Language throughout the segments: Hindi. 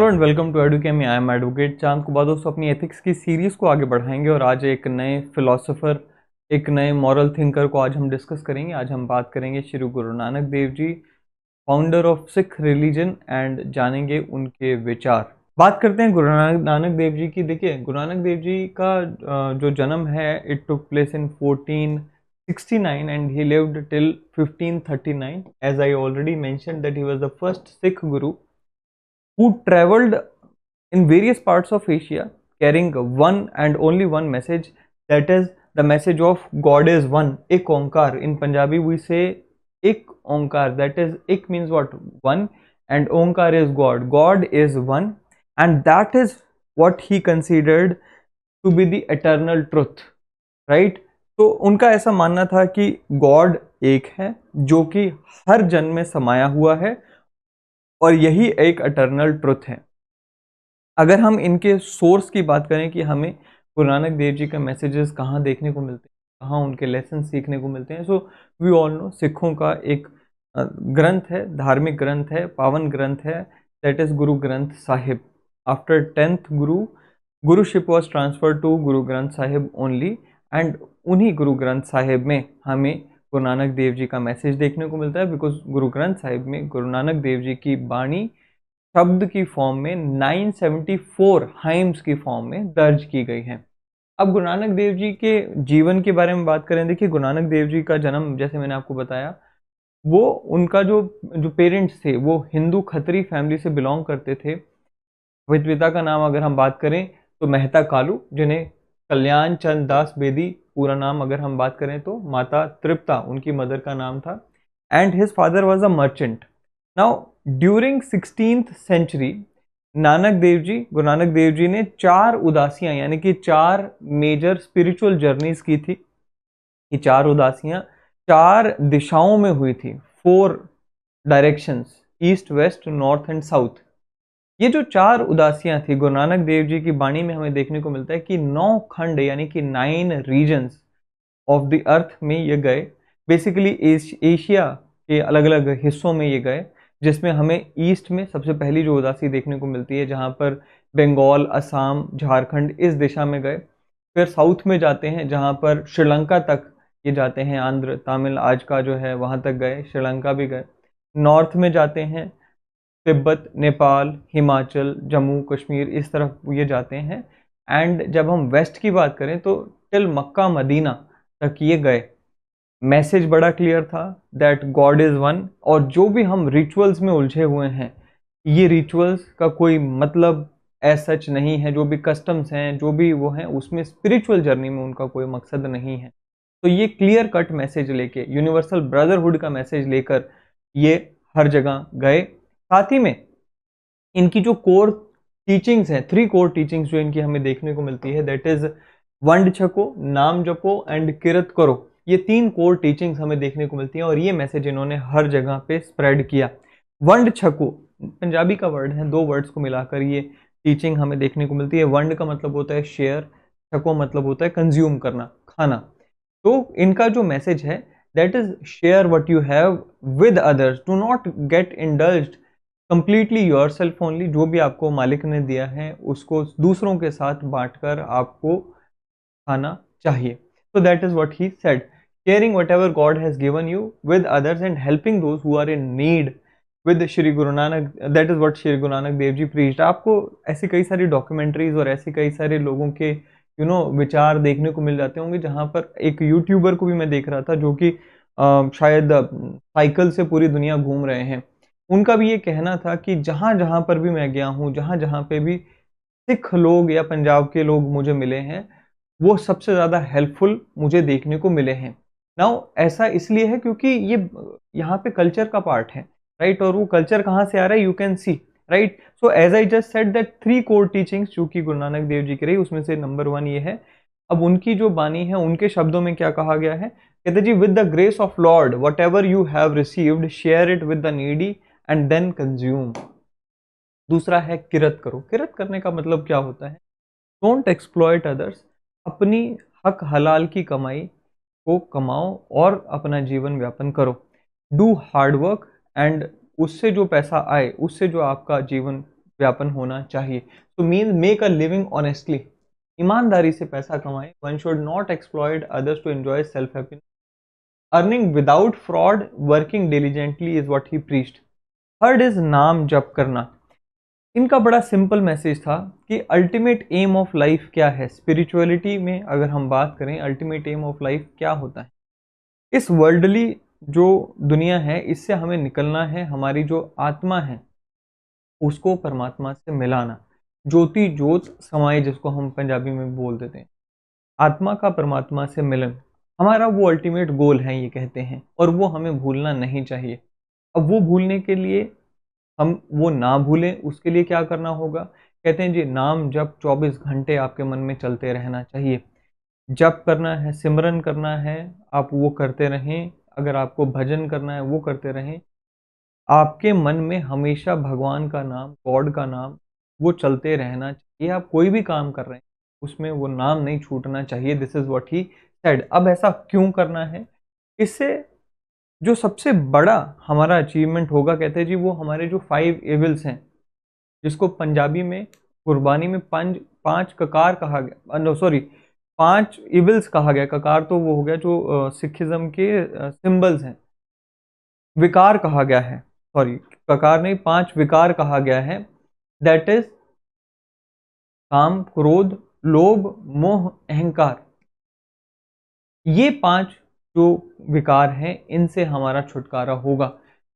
Hello and welcome to Edukemy. I am advocate Chand Kubar. दोस्तों, अपनी एथिक्स की सीरीज़ को आगे बढ़ाएंगे और आज एक नए फिलोसोफर, एक नए मॉरल थिंकर को आज हम डिस्कस करेंगे। आज हम बात करेंगे Shri Guru Nanak Dev ji, founder of Sikh religion, and जानेंगे उनके विचार। बात करते हैं गुरु नानक देव जी की। देखिए, गुरु नानक देव जी का जो जन्म है, it took place in 1469 and he lived till 1539। As I already mentioned that he was the first Sikh guru who traveled in various parts of Asia carrying one and only one message, that is the message of God is one. Ek Onkar. In Punjabi we say Ek Onkar, that is Ik means what? One, and Onkar is God. God is one, and that is what he considered to be the eternal truth, right? तो उनका ऐसा मानना था कि गॉड एक है जो कि हर जन में समाया हुआ है और यही एक एटर्नल ट्रुथ है। अगर हम इनके सोर्स की बात करें कि हमें गुरु नानक देव जी के मैसेजेस कहाँ देखने को मिलते हैं, कहाँ उनके लेसन सीखने को मिलते हैं, सो वी ऑल नो सिखों का एक ग्रंथ है, धार्मिक ग्रंथ है, पावन ग्रंथ है, that is Guru Granth Sahib. After 10th guruship was transfer to Guru Granth Sahib only, and उन्हीं गुरु ग्रंथ साहिब में हमें गुरु नानक देव जी का मैसेज देखने को मिलता है। बिकॉज गुरु ग्रंथ साहिब में गुरु नानक देव जी की बाणी शब्द की फॉर्म में 974 हाइम्स की फॉर्म में दर्ज की गई है। अब गुरु नानक देव जी के जीवन के बारे में बात करें। देखिए, गुरु नानक देव जी का जन्म, जैसे मैंने आपको बताया, वो उनका जो जो पेरेंट्स थे वो हिंदू खत्री फैमिली से बिलोंग करते थे। पिता का नाम अगर हम बात करें तो मेहता कालू, जिन्हें कल्याण चंद दास बेदी पूरा नाम अगर हम बात करें तो माता तृप्ता उनकी मदर का नाम था, and his father was a merchant. Now during 16th century guru Nanak Dev जी ने 4 उदासियां यानी कि 4 मेजर स्पिरिचुअल जर्नीज की थी। ये 4 उदासियां 4 दिशाओं में हुई थी, 4 directions, east, west, north and south. ये जो 4 उदासियां थी, गुरु नानक देव जी की बाणी में हमें देखने को मिलता है कि 9 खंड यानी कि 9 रीजन्स ऑफ द अर्थ में ये गए। बेसिकली एशिया के अलग अलग हिस्सों में ये गए, जिसमें हमें ईस्ट में सबसे पहली जो उदासी देखने को मिलती है, जहाँ पर बंगाल, असम, झारखंड इस दिशा में गए। फिर साउथ में जाते हैं जहाँ पर श्रीलंका तक ये जाते हैं, आंध्र, तमिल आज का जो है वहाँ तक गए, श्रीलंका भी गए। नॉर्थ में जाते हैं तिब्बत, नेपाल, हिमाचल, जम्मू कश्मीर, इस तरफ ये जाते हैं। एंड जब हम वेस्ट की बात करें तो टिल मक्का मदीना तक ये गए। मैसेज बड़ा क्लियर था दैट गॉड इज़ वन, और जो भी हम रिचुअल्स में उलझे हुए हैं, ये रिचुअल्स का कोई मतलब एज सच नहीं है। जो भी कस्टम्स हैं, जो भी वो हैं, उसमें स्पिरिचुअल जर्नी में उनका कोई मकसद नहीं है। तो ये क्लियर कट मैसेज लेके, यूनिवर्सल ब्रदरहुड का मैसेज लेकर ये हर जगह गए। साथ ही में इनकी जो कोर टीचिंग्स हैं, 3 कोर टीचिंग्स जो इनकी हमें देखने को मिलती है, दैट इज वंड छको, नाम जपो एंड किरत करो। ये 3 कोर टीचिंग्स हमें देखने को मिलती हैं और ये मैसेज इन्होंने हर जगह पे स्प्रेड किया। वंड छको पंजाबी का वर्ड है, 2 वर्ड्स को मिलाकर ये टीचिंग हमें देखने को मिलती है। वंड का मतलब होता है शेयर, छको मतलब होता है कंज्यूम करना, खाना। तो इनका जो मैसेज है that is share what you have with others, do not gate indulged completely yourself only. जो भी आपको मालिक ने दिया है उसको दूसरों के साथ बांटकर आपको खाना चाहिए। So that is what he said, sharing whatever God has given you with others and helping those who are in need with Shri Guru Nanak, that is what Shri Guru Nanak Dev Ji preached। आपको ऐसी कई सारी डॉक्यूमेंट्रीज और ऐसे कई सारे लोगों के विचार देखने को मिल जाते होंगे, जहाँ पर एक यूट्यूबर को भी मैं देख रहा था जो कि शायद साइकिल से पूरी दुनिया घूम रहे हैं। उनका भी ये कहना था कि जहाँ जहाँ पर भी मैं गया हूँ, जहाँ जहाँ पे भी सिख लोग या पंजाब के लोग मुझे मिले हैं, वो सबसे ज़्यादा हेल्पफुल मुझे देखने को मिले हैं। नाउ ऐसा इसलिए है क्योंकि ये यहाँ पे कल्चर का पार्ट है, राइट? और वो कल्चर कहाँ से आ रहा है, you can see, right? So as I just said that 3 core teachings जो कि गुरु नानक देव जी की रही, उसमें से नंबर 1 ये है। अब उनकी जो बानी है, उनके शब्दों में क्या कहा गया है, कहते जी, with the grace of lord whatever you have received share it with the needy and then consume. दूसरा है किरत करो। किरत करने का मतलब क्या होता है, डोंट एक्सप्लॉयट अदर्स, अपनी हक हलाल की कमाई को कमाओ और अपना जीवन व्यापन करो। डू हार्ड वर्क एंड उससे जो पैसा आए, उससे जो आपका जीवन व्यापन होना चाहिए। तो mean make a living honestly, ईमानदारी से पैसा कमाएं। One should not exploit others to enjoy self happiness, earning without fraud, working diligently is what he preached. Third is नाम जप करना। इनका बड़ा सिंपल मैसेज था कि अल्टीमेट एम ऑफ लाइफ क्या है। स्पिरिचुअलिटी में अगर हम बात करें, अल्टीमेट एम ऑफ लाइफ क्या होता है, इस वर्ल्डली जो दुनिया है इससे हमें निकलना है, हमारी जो आत्मा है उसको परमात्मा से मिलाना। ज्योति ज्योत समाए, जिसको हम पंजाबी में बोल देते हैं, आत्मा का परमात्मा से मिलन हमारा वो अल्टीमेट गोल है ये कहते हैं, और वो हमें भूलना नहीं चाहिए। अब वो भूलने के लिए, हम वो ना भूलें उसके लिए क्या करना होगा, कहते हैं जी नाम जब 24 घंटे आपके मन में चलते रहना चाहिए। जप करना है, सिमरन करना है, आप वो करते रहें। अगर आपको भजन करना है वो करते रहें। आपके मन में हमेशा भगवान का नाम, गॉड का नाम वो चलते रहना चाहिए। आप कोई भी काम कर रहे हैं उसमें वो नाम नहीं छूटना चाहिए। This is what he said. अब ऐसा क्यों करना है, इससे जो सबसे बड़ा हमारा अचीवमेंट होगा, कहते हैं जी वो हमारे जो 5 एविल्स हैं, जिसको पंजाबी में कुर्बानी में पंज पांच ककार कहा गया, नो सॉरी 5 इविल्स कहा गया। ककार तो वो हो गया जो सिखिज्म के सिंबल्स हैं, विकार कहा गया है, सॉरी ककार नहीं, 5 विकार कहा गया है। दैट इज काम, क्रोध, लोभ, मोह, अहंकार। ये 5 जो विकार हैं इनसे हमारा छुटकारा होगा।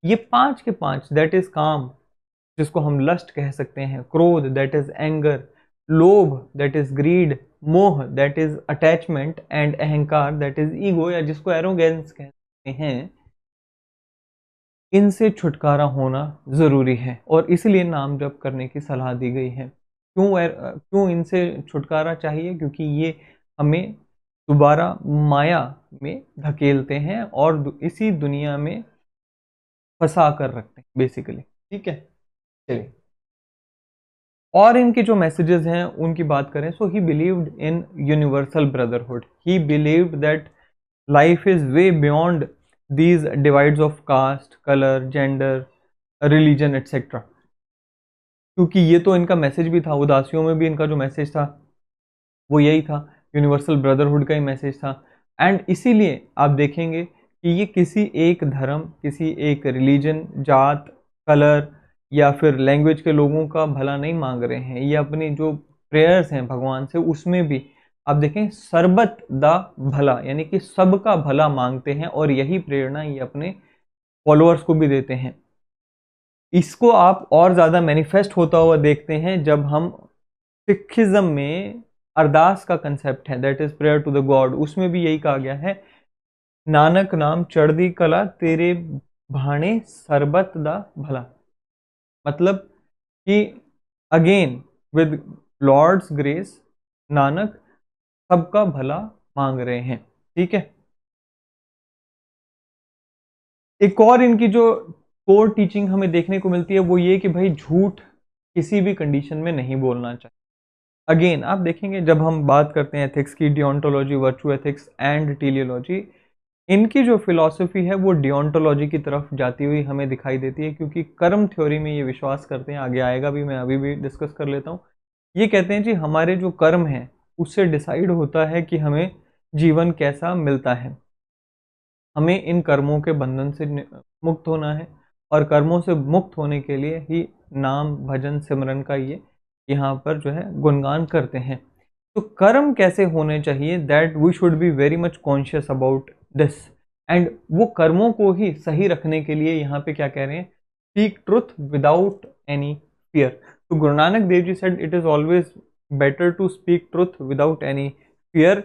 ये 5 के 5, दैट इज काम जिसको हम लस्ट कह सकते हैं, क्रोध दैट इज एंगर, लोभ दैट इज ग्रीड, मोह दैट इज अटैचमेंट, एंड अहंकार दैट इज ईगो, या जिसको एरोगेंस कहते हैं, इनसे छुटकारा होना ज़रूरी है और इसलिए नाम जप करने की सलाह दी गई है। क्यों इनसे छुटकारा चाहिए, क्योंकि ये हमें दोबारा माया में धकेलते हैं और इसी दुनिया में फंसा कर रखते हैं बेसिकली। ठीक है, चलिए और इनके जो मैसेजेस हैं उनकी बात करें। So he believed in universal brotherhood, he believed that life is way beyond these divides of caste, color, gender, religion etc. क्योंकि ये तो इनका मैसेज भी था, उदासियों में भी इनका जो मैसेज था वो यही था, यूनिवर्सल ब्रदरहुड का ही मैसेज था। एंड इसीलिए आप देखेंगे कि ये किसी एक धर्म, किसी एक रिलीजन, जात, कलर या फिर लैंग्वेज के लोगों का भला नहीं मांग रहे हैं। ये अपनी जो प्रेयर्स हैं भगवान से उसमें भी आप देखें सरबत दा भला, यानी कि सबका भला मांगते हैं और यही प्रेरणा ये अपने फॉलोअर्स को भी देते हैं। इसको आप और ज़्यादा मैनिफेस्ट होता हुआ देखते हैं जब हम सिखिज्म में अरदास का कंसेप्ट है, that is prayer to the God, उसमें भी यही कहा गया है, नानक नाम चढ़दी कला तेरे भाणे सरबत दा भला। मतलब कि again with lord's grace Nanak सबका भला मांग रहे हैं। ठीक है, एक और इनकी जो कोर टीचिंग हमें देखने को मिलती है वो ये कि भाई झूठ किसी भी कंडीशन में नहीं बोलना चाहिए। अगेन आप देखेंगे जब हम बात करते हैं एथिक्स की, डियोंटोलॉजी, वर्चू एथिक्स एंड टेलियोलॉजी, इनकी जो फिलॉसफी है वो डियोंटोलॉजी की तरफ जाती हुई हमें दिखाई देती है, क्योंकि कर्म थ्योरी में ये विश्वास करते हैं, आगे आएगा भी, मैं अभी भी डिस्कस कर लेता हूँ। ये कहते हैं जी हमारे जो कर्म हैं उससे डिसाइड होता है कि हमें जीवन कैसा मिलता है। हमें इन कर्मों के बंधन से मुक्त होना है और कर्मों से मुक्त होने के लिए ही नाम भजन सिमरन का ये यहाँ पर जो है गुणगान करते हैं। तो कर्म कैसे होने चाहिए, that we should be very much conscious about this. And वो कर्मों को ही सही रखने के लिए यहाँ पे क्या कह रहे हैं, speak truth without any fear. तो Guru Nanak Dev ji said it is always better to speak truth without any fear.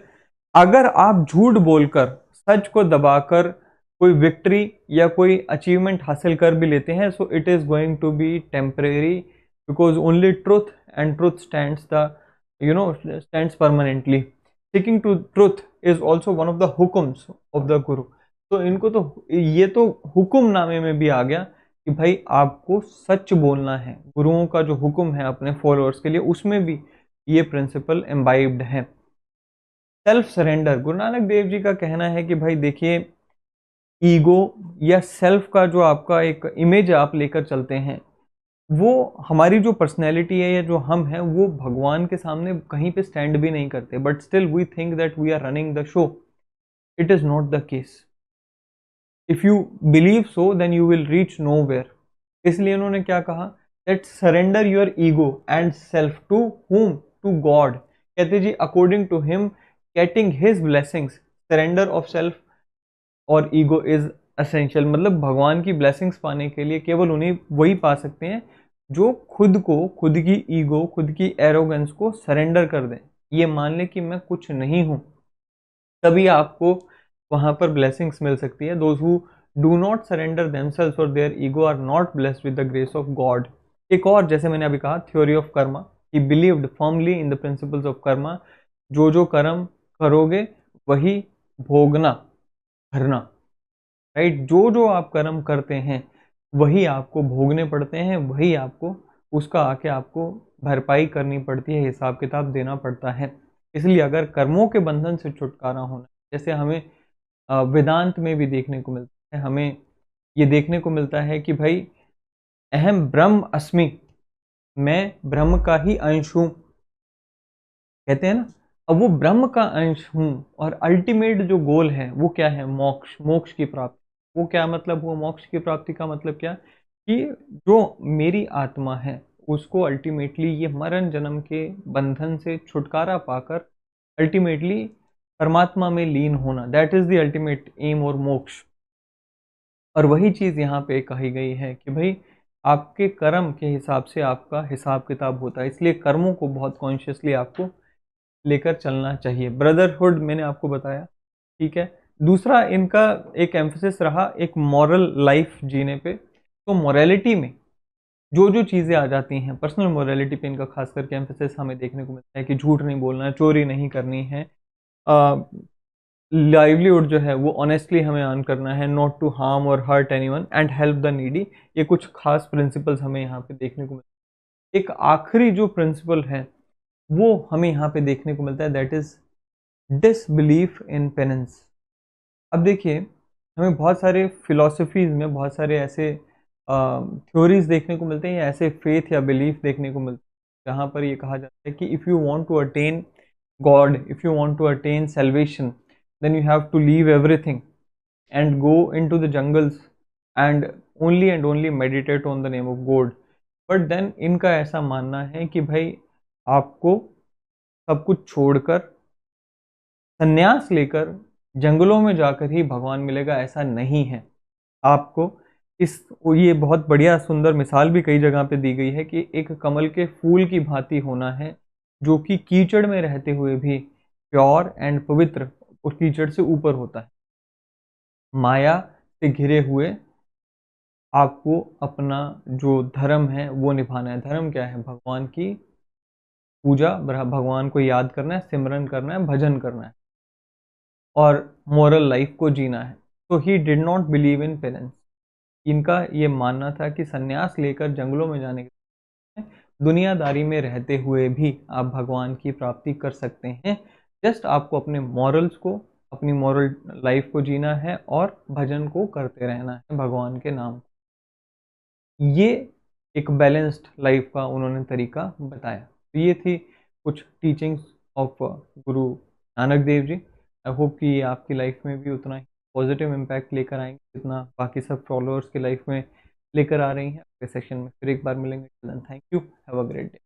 अगर आप झूठ बोलकर, सच को दबाकर कोई विक्ट्री या कोई अचीवमेंट हासिल कर भी लेते हैं, so it is going to be temporary, because only truth and truth stands the stands permanently. Sticking to truth is also one of the hukums of the guru. तो इनको तो ये तो हुक्मनामे में भी आ गया कि भाई आपको सच बोलना है। गुरुओं का जो हुक्म है अपने फॉलोअर्स के लिए उसमें भी ये प्रिंसिपल एम्बाइब्ड है। सेल्फ सरेंडर, गुरु नानक देव जी का कहना है कि भाई देखिए ईगो या सेल्फ का जो आपका एक इमेज आप लेकर चलते हैं, वो हमारी जो पर्सनैलिटी है या जो हम हैं वो भगवान के सामने कहीं पे स्टैंड भी नहीं करते, but still we think that we are running the show. It is not the case. If you believe so then you will reach nowhere. इसलिए उन्होंने क्या कहा, that surrender your ego and self to whom, to God. कहते जी according to him getting his blessings, surrender of self और ईगो इज असेंशियल। मतलब भगवान की ब्लेसिंग्स पाने के लिए केवल उन्हीं वही पा सकते हैं जो खुद को, खुद की ईगो, खुद की एरोगेंस को सरेंडर कर दें, ये मान लें कि मैं कुछ नहीं हूं, तभी आपको वहां पर ब्लेसिंग्स मिल सकती है। Those who do not surrender themselves और their ego are not blessed with the grace of God. एक और, जैसे मैंने अभी कहा, theory of karma, he believed firmly in the principles of karma. जो जो कर्म करोगे वही भोगना, भरना, राइट। जो जो आप कर्म करते हैं वही आपको भोगने पड़ते हैं, वही आपको उसका आके आपको भरपाई करनी पड़ती है, हिसाब किताब देना पड़ता है। इसलिए अगर कर्मों के बंधन से छुटकारा होना, जैसे हमें वेदांत में भी देखने को मिलता है, हमें ये देखने को मिलता है कि भाई अहम ब्रह्म अस्मि, मैं ब्रह्म का ही अंश हूँ, कहते हैं ना। अब वो ब्रह्म का अंश हूँ और अल्टीमेट जो गोल है वो क्या है, मोक्ष, मोक्ष की प्राप्ति। वो क्या मतलब हुआ मोक्ष की प्राप्ति का मतलब क्या, कि जो मेरी आत्मा है उसको अल्टीमेटली ये मरण जन्म के बंधन से छुटकारा पाकर अल्टीमेटली परमात्मा में लीन होना, that is the ultimate aim और मोक्ष। और वही चीज़ यहाँ पे कही गई है कि भाई आपके कर्म के हिसाब से आपका हिसाब किताब होता है, इसलिए कर्मों को बहुत कॉन्शियसली आपको लेकर चलना चाहिए। ब्रदरहुड मैंने आपको बताया, ठीक है। दूसरा इनका एक एम्फोसिस रहा एक मॉरल लाइफ जीने पे। तो मॉरेलिटी में जो जो चीज़ें आ जाती हैं, पर्सनल मॉरेलिटी पे इनका खास करके एम्फोसिस हमें देखने को मिलता है कि झूठ नहीं बोलना है, चोरी नहीं करनी है, लाइवलीहुड जो है वो ऑनेस्टली हमें अर्न करना है, नॉट टू हार्म और hurt anyone and help the needy. ये कुछ खास प्रिंसिपल्स हमें यहाँ पे देखने को मिलते हैं। एक आखिरी जो प्रिंसिपल है वो हमें यहाँ पे देखने को मिलता है, that is disbelief in penance. अब देखिए हमें बहुत सारे फिलोसफीज में बहुत सारे ऐसे थ्योरीज देखने को मिलते हैं या ऐसे फेथ या बिलीफ देखने को मिलते हैं जहाँ पर ये कहा जाता है कि if you want to attain God, if you want to attain salvation, then you have to leave everything and go into the jungles and only meditate on the name of God। But then इनका ऐसा मानना है कि भाई आपको सब कुछ छोड़कर संन्यास लेकर जंगलों में जाकर ही भगवान मिलेगा, ऐसा नहीं है। आपको इस, ये बहुत बढ़िया सुंदर मिसाल भी कई जगह पे दी गई है कि एक कमल के फूल की भांति होना है जो कि कीचड़ में रहते हुए भी प्योर एंड पवित्र और कीचड़ से ऊपर होता है। माया से घिरे हुए आपको अपना जो धर्म है वो निभाना है। धर्म क्या है, भगवान की पूजा, भगवान को याद करना है, सिमरन करना है, भजन करना है और मोरल लाइफ को जीना है। तो he did not believe in parents. इनका ये मानना था कि सन्यास लेकर जंगलों में जाने के दुनियादारी में रहते हुए भी आप भगवान की प्राप्ति कर सकते हैं। जस्ट आपको अपने मॉरल्स को, अपनी मॉरल लाइफ को जीना है और भजन को करते रहना है भगवान के नाम। ये एक बैलेंस्ड लाइफ का उन्होंने तरीका बताया। तो ये थी कुछ teachings of Guru Nanak Dev ji. I hope कि ये आपकी लाइफ में भी उतना ही पॉजिटिव इम्पैक्ट लेकर आएंगे जितना बाकी सब फॉलोअर्स की लाइफ में लेकर आ रही हैं। अगले सेशन में फिर एक बार मिलेंगे। Thank you, have a great day.